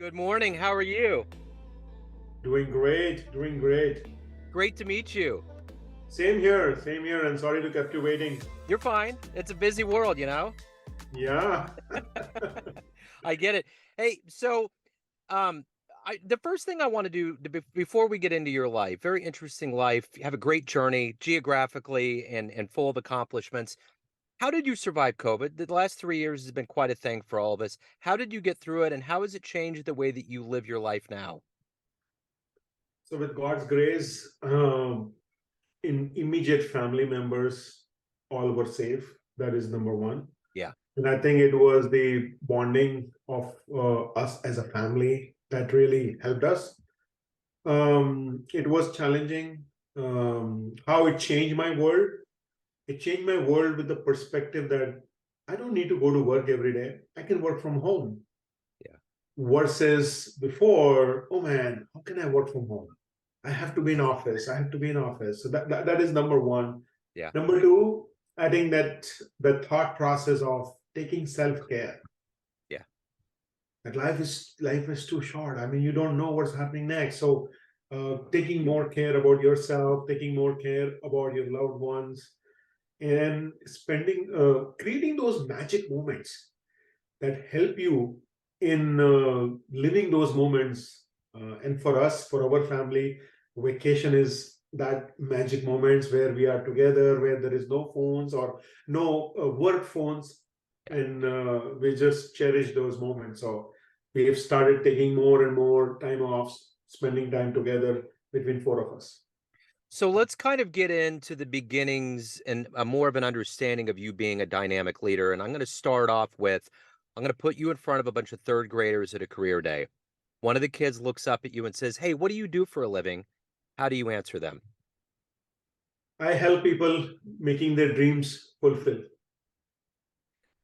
Good morning. How are you? Doing great, doing great. Great to meet you. Same here, and sorry to kept you waiting. You're fine. It's a busy world, you know? Yeah. I get it. Hey, so um the first thing I want to do before we get into your life, very interesting life, you have a great journey geographically and full of accomplishments. How did you survive COVID? The last 3 years has been quite a thing for all of us. How did you get through it and how has it changed the way that you live your life now? So with God's grace, in immediate family members all were safe. That is number one. Yeah. And I think it was the bonding of us as a family that really helped us. It was challenging. How it changed my world. It changed my world with the perspective that I don't need to go to work every day. I can work from home. Yeah. Versus before, oh man, how can I work from home? I have to be in office. I have to be in office. So that is number one. Yeah. Number two, I think that the thought process of taking self-care, Yeah. that life is too short. I mean, you don't know what's happening next. So taking more care about yourself, taking more care about your loved ones, and spending creating those magic moments that help you in living those moments. And for us, for our family, vacation is that magic moments where we are together, where there is no phones or no work phones, Yeah. and we just cherish those moments. So we have started taking more and more time off, spending time together between four of us. So let's kind of get into the beginnings and a more of an understanding of you being a dynamic leader. And I'm going to start off with I'm going to put you in front of a bunch of third graders at a career day. One of the kids looks up at you and says, "Hey, what do you do for a living?" How do you answer them? I help people making their dreams fulfill.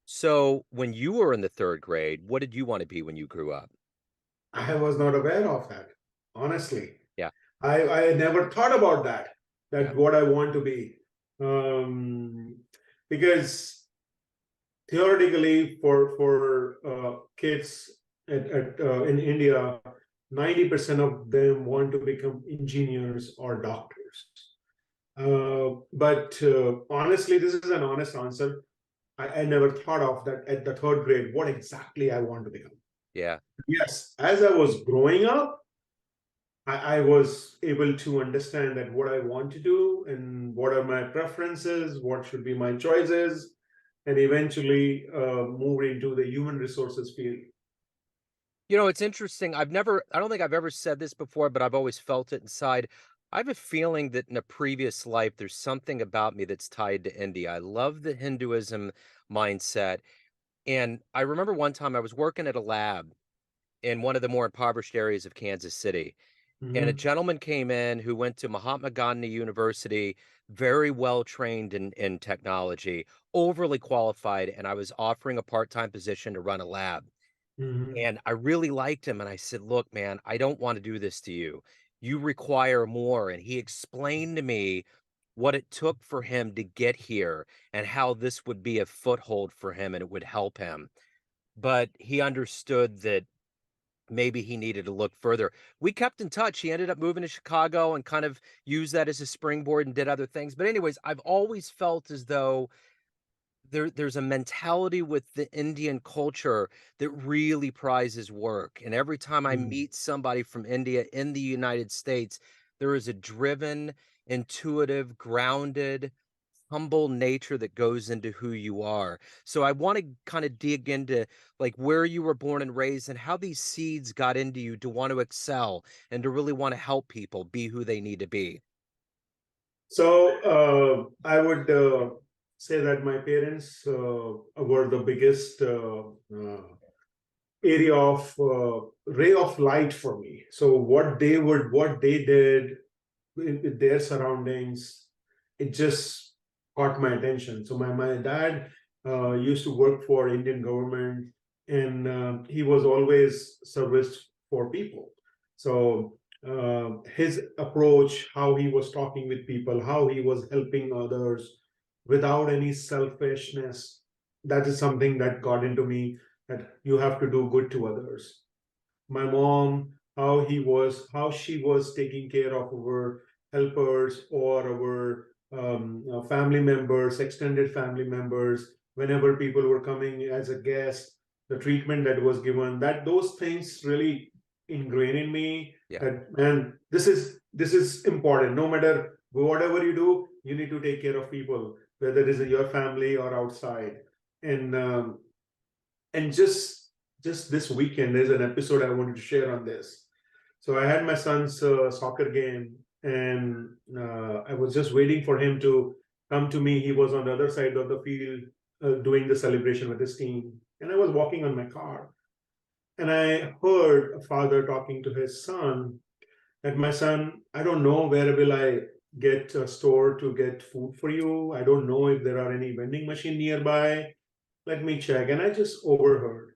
So when you were in the third grade, what did you want to be when you grew up? I was not aware of that, honestly. Yeah. I never thought about that, Yeah. that what I want to be. Um, because theoretically, for kids in India, 90% of them want to become engineers or doctors. But honestly, this is an honest answer. I never thought of that at the third grade, what exactly I want to become. Yeah. Yes, as I was growing up, I was able to understand that what I want to do and what are my preferences, what should be my choices, and eventually move into the human resources field. You know, it's interesting. I don't think I've ever said this before, but I've always felt it inside. I have a feeling that in a previous life, there's something about me that's tied to India. I love the Hinduism mindset. And I remember one time I was working at a lab in one of the more impoverished areas of Kansas City. And a Mhm, gentleman came in who went to Mahatma Gandhi University, very well trained in technology, overly qualified. And I was offering a part time position to run a lab. mhm. And I really liked him, and I said, "Look, man, I don't wanna do this to you. You require more," and he explained to me what it took for him to get here and how this would be a foothold for him and it would help him. But he understood that maybe he needed to look further. We kept in touch. He ended up moving to Chicago and kind of used that as a springboard and did other things. But anyways, I've always felt as though there's a mentality with the Indian culture that really prizes work, and every time I Mhm. meet somebody from India in the United States, there is a driven, intuitive, grounded, humble nature that goes into who you are. So I wanna kinda dig into, like, where you were born and raised and how these seeds got into you to want to excel and to really wanna help people be who they need to be. So I would say that my parents were the biggest area of ray of light for me. So what they did with their surroundings, it just caught my attention. So my dad used to work for Indian government, and he was always service for people. So his approach, how he was talking with people, how he was helping others without any selfishness, that is something that got into me, that you have to do good to others. my mom, how she was taking care of our helpers or our family members, extended family members, whenever people were coming as a guest, the treatment that was given, that those things really ingrained in me. Yeah. That, man, this is important. No matter whatever you do, you need to take care of people, whether it is in your family or outside. And just this weekend, there's an episode I wanted to share on this. So I had my son's soccer game, and I was just waiting for him to come to me. He was on the other side of the field doing the celebration with his team, and I was walking on my car, and I heard a father talking to his son. That, my son, I don't know where will I get a store to get food for you. I don't know if there are any vending machine nearby. Let me check. And I just overheard.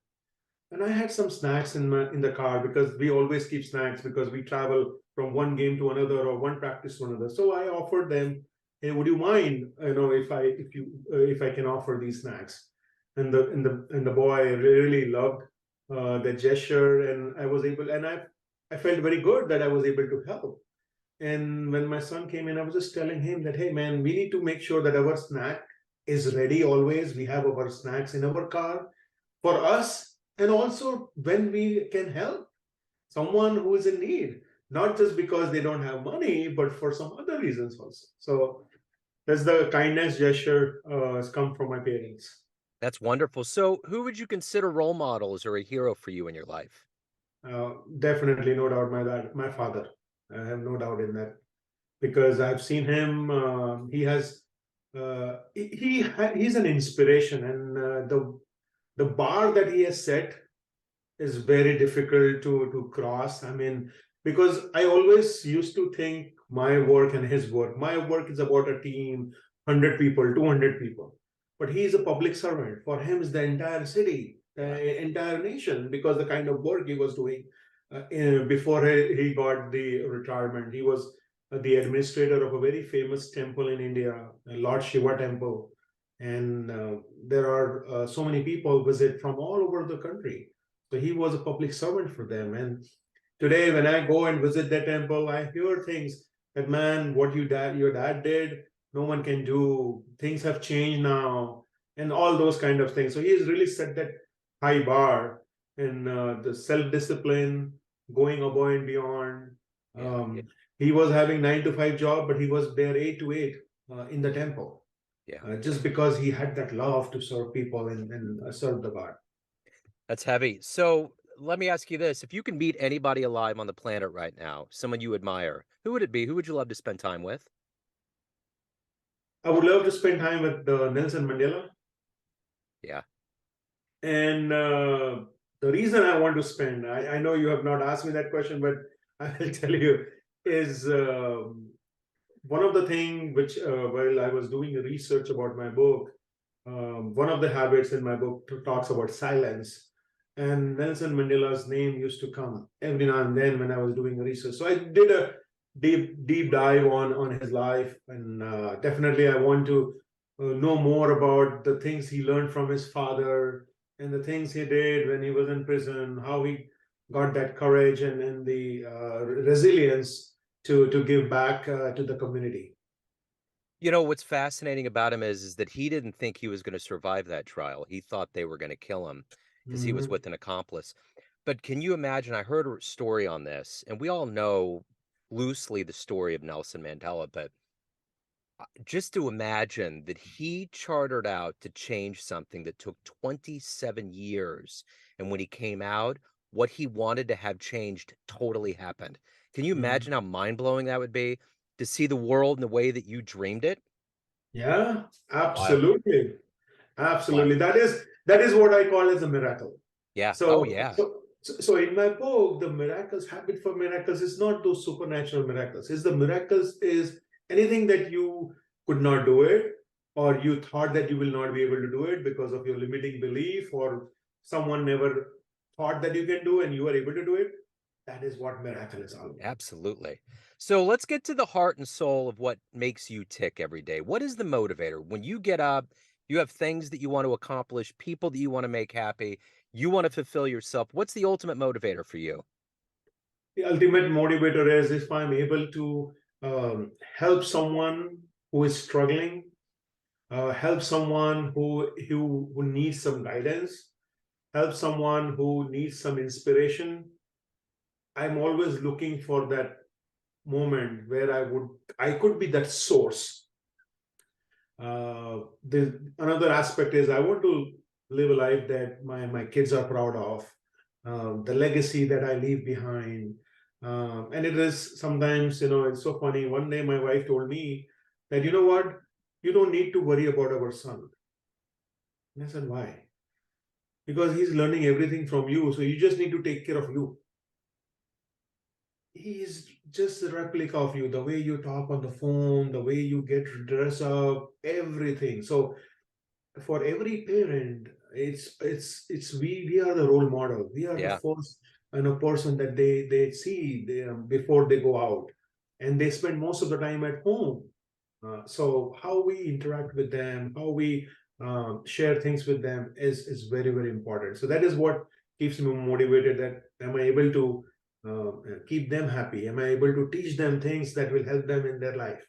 And I had some snacks in the car, because we always keep snacks because we travel from one game to another or one practice to another. So I offered them, "Hey, would you mind, if I can offer these snacks?" And the boy really loved the gesture, and I felt very good that I was able to help. And when my son came in, I was just telling him that, "Hey, man, we need to make sure that our snack is ready always. We have our snacks in our car for us, and also when we can help someone who is in need, not just because they don't have money, but for some other reasons also." So that's the kindness gesture has come from my parents. That's wonderful. So, who would you consider role models or a hero for you in your life? Definitely, no doubt, my father. I have no doubt in that, because I've seen him. He's an inspiration, and the bar that he has set is very difficult to cross. I mean, because I always used to think my work and his work. My work is about a team, 100 people, 200 people. But he is a public servant. For him, is the entire city, Yeah. the entire nation, because the kind of work he was doing before he got the retirement. He was the administrator of a very famous temple in India, Lord Shiva temple. And there are so many people visit from all over the country, so he was a public servant for them. And today, when I go and visit the temple, I hear things that, man, what your dad did, no one can do. Things have changed now, and all those kind of things. So he has really set that high bar in the self-discipline, going above and beyond. Yeah. Yeah. Um, he was having 9 to 5 job, but he was there 8 to 8 in the temple, Yeah. just because he had that love to serve people and serve the God. That's heavy. So, let me ask you this. If you can meet anybody alive on the planet right now, someone you admire, who would it be? Who would you love to spend time with? I would love to spend time with Nelson Mandela. Yeah. And the reason I want to spend, I know you have not asked me that question, but I will tell you, is one of the thing which, while I was doing research about my book, one of the habits in my book talks about silence. And Nelson Mandela's name used to come every now and then when I was doing research. So I did a deep dive on his life, and definitely I want to know more about the things he learned from his father and the things he did when he was in prison, how he got that courage and the resilience to give back to the community. You know, what's fascinating about him is that he didn't think he was gonna survive that trial. He thought they were gonna kill him because he was Mhm. with an accomplice. But can you imagine, I heard a story on this, and we all know loosely the story of Nelson Mandela, but just to imagine that he chartered out to change something that took 27 years, and when he came out, what he wanted to have changed totally happened. Can you Mhm. imagine how mind-blowing that would be to see the world in the way that you dreamed it? Yeah, Wild. absolutely. Wild. Absolutely. That is what I call as a miracle. Yeah. Oh, So yeah. so so in my book, the miracles, habit for miracles, is not those supernatural miracles. Is the miracles is anything that you could not do it, or you thought that you will not be able to do it because of your limiting belief, or someone never thought that you can do and you are able to do it. That is what miracle is all about. Absolutely. So let's get to the heart and soul of what makes you tick every day. What is the motivator? When you get up, you have things that you want to accomplish, people that you want to make happy. You want to fulfill yourself. What's the ultimate motivator for you? The ultimate motivator is if I'm able to help someone who is struggling, help someone who needs some guidance, help someone who needs some inspiration. I'm always looking for that moment where I could be that source. Another aspect is I want to live a life that my kids are proud of, the legacy that I leave behind. And it is sometimes, it's so funny. One day my wife told me that, you know what, you don't need to worry about our son. And I said, why? Because he's learning everything from you. So you just need to take care of you. He is just a replica of you, the way you talk on the phone, the way you get dressed up, everything. So for every parent, it's we are the role model. We are the Yeah. first person that they see before they go out, and they spend most of the time at home. So how we interact with them, how we share things with them is very very important. So that is what keeps me motivated. That am I able to keep them happy? Am I able to teach them things that will help them in their life?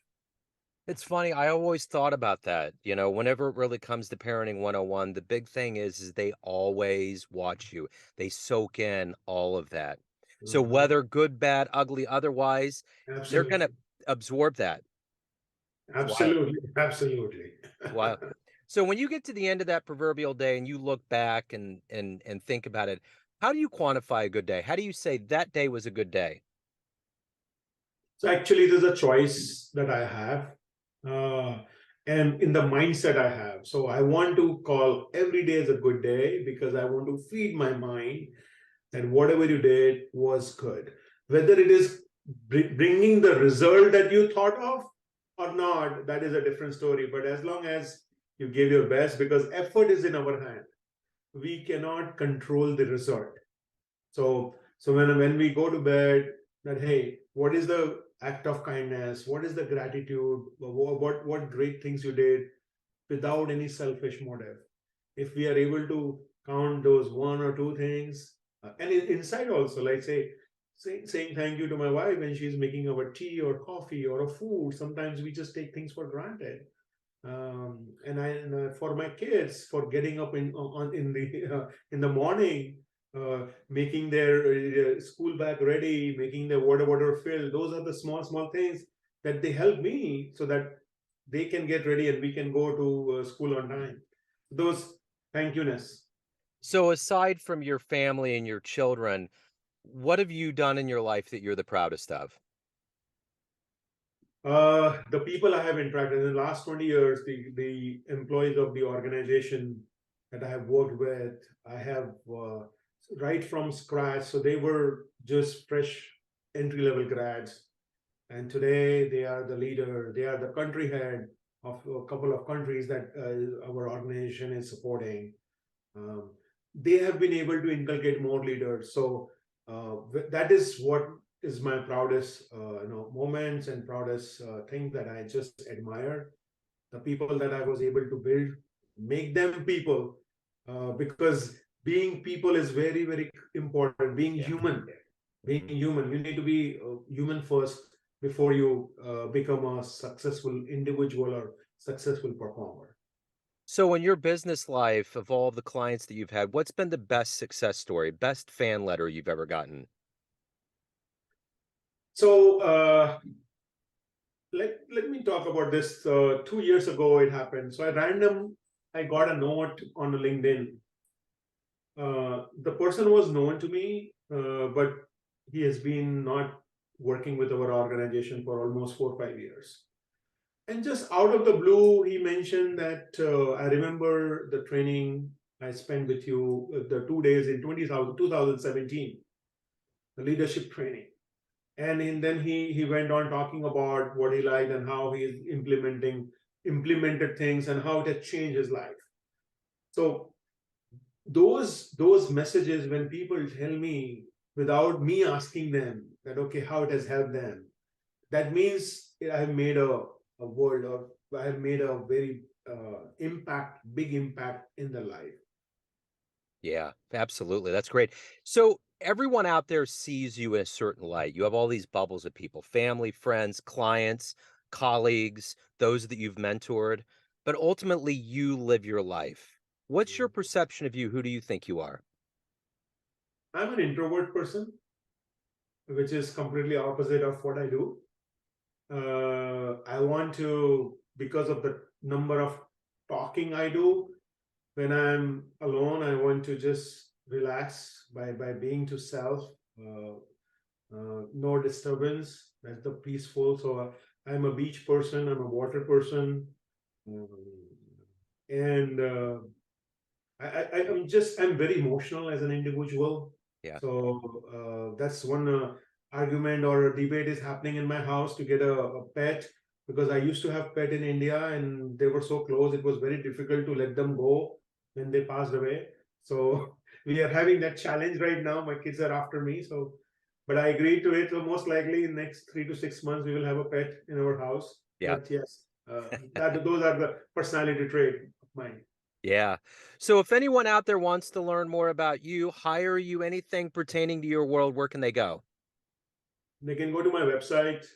It's funny, I always thought about that, whenever it really comes to parenting 101, the big thing is they always watch you. They soak in all of that. So Mhm. whether good, bad, ugly, otherwise, they're gonna Absolutely, absorb that. It's wild. absolutely, absolutely. It's wild. So when you get to the end of that proverbial day and you look back and think about it, how do you quantify a good day? How do you say that day was a good day? So actually, there's a choice that I have, uh, and in the mindset I have. So I want to call every day as a good day because I want to feed my mind that whatever you did was good. Whether it is bringing the result that you thought of or not, that is a different story. But as long as you gave your best, because effort is in our hand, we cannot control the result. So when we go to bed, that hey, what is the act of kindness? What is the gratitude? What great things you did without any selfish motive? If we are able to count those one or two things, and inside also, like saying thank you to my wife when she's making our tea or coffee or a food. Sometimes we just take things for granted. For my kids for getting up in the morning, making their school bag ready, making their water bottle filled. Those are the small things that they help me so that they can get ready and we can go to school on time. Those thank youness. So aside from your family and your children, what have you done in your life that you're the proudest of? The people I have interacted in the last 20 years, the employees of the organization that I have worked with, I have right from scratch. So they were just fresh entry level grads. And today they are the leader, they are the country head of a couple of countries that our organization is supporting. Um, they have been able to inculcate more leaders. So that is what is my proudest moments and proudest thing that I just admire. The people that I was able to build, make them people, because being people is very very important. Being Yeah. human, being Mhm. human, you need to be human first before you become a successful individual or successful performer. So in your business life, of all the clients that you've had, what's been the best success story, best fan letter you've ever gotten? So let me talk about this. 2 years ago, it happened. So I got a note on LinkedIn. The person was known to me, but he has been not working with our organization for almost 4 or 5 years. And just out of the blue, he mentioned that I remember the training I spent with you, the 2 days in 2017, the leadership training. Then he went on talking about what he liked and how he is implemented things and how it has changed his life. So those messages, when people tell me without me asking them that okay, how it has helped them, that means I have made a world, or I have made a very big impact in the life. Yeah, absolutely. That's great. So everyone out there sees you in a certain light. You have all these bubbles of people, family, friends, clients, colleagues, those that you've mentored, but ultimately you live your life. What's your perception of you? Who do you think you are? I'm an introvert person, which is completely opposite of what I do. I want to, because of the number of talking I do, when I'm alone, I want to just relax by being to self, no disturbance. That's the peaceful. So I'm a beach person. I'm a water person, um, and I'm very emotional as an individual. Yeah. So that's one argument or a debate is happening in my house to get a pet, because I used to have pet in India and they were so close. It was very difficult to let them go when they passed away. So we are having that challenge right now. My kids are after me. So, but I agreed to it. So most likely in next 3 to 6 months we will have a pet in our house. Yeah. But yes, that those are the personality trait of mine. Yeah. So if anyone out there wants to learn more about you, hire you, anything pertaining to your world, where can they go? They can go to my website.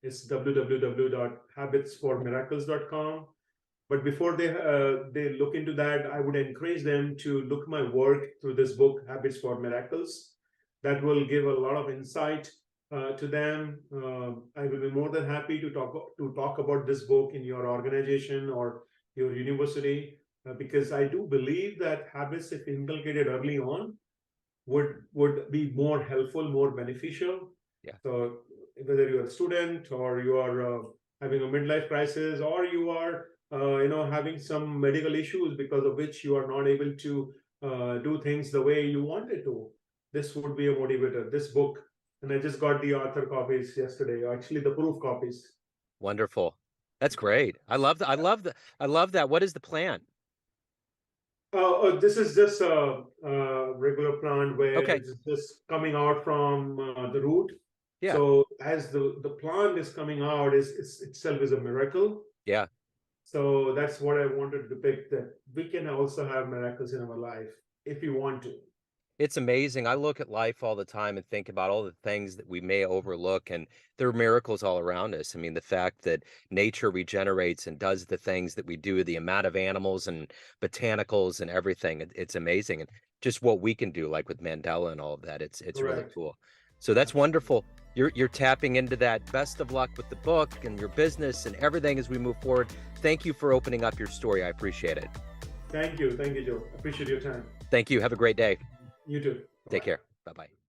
It's www.habitsformiracles.com. But before they look into that, I would encourage them to look my work through this book, Habits for Miracles. That will give a lot of insight to them. I will be more than happy to talk about this book in your organization or your university, because I do believe that habits, if inculcated early on, would be more helpful, more beneficial. Yeah. So whether you're a student or you are having a midlife crisis, or you are having some medical issues because of which you are not able to do things the way you wanted to, this would be a motivator. This book, and I just got the author copies yesterday, actually the proof copies. Wonderful. That's great. I love that. I love that. What is the plan? This is just a regular plant where Okay. it's just coming out from the root. Yeah. So as the plant is coming out, is itself is a miracle. Yeah. So that's what I wanted to depict, that we can also have miracles in our life if we want to. It's amazing. I look at life all the time and think about all the things that we may overlook, and there are miracles all around us. I mean, the fact that nature regenerates and does the things that we do, the amount of animals and botanicals and everything, it's amazing. And just what we can do, like with Mandela and all of that, it's really Correct. cool. So that's Absolutely. wonderful. You're tapping into that. Best of luck with the book and your business and everything as we move forward. Thank you for opening up your story. I appreciate it. Thank you. Thank you, Joe. Appreciate your time. Thank you. Have a great day. You too. Take Bye. care. Bye bye.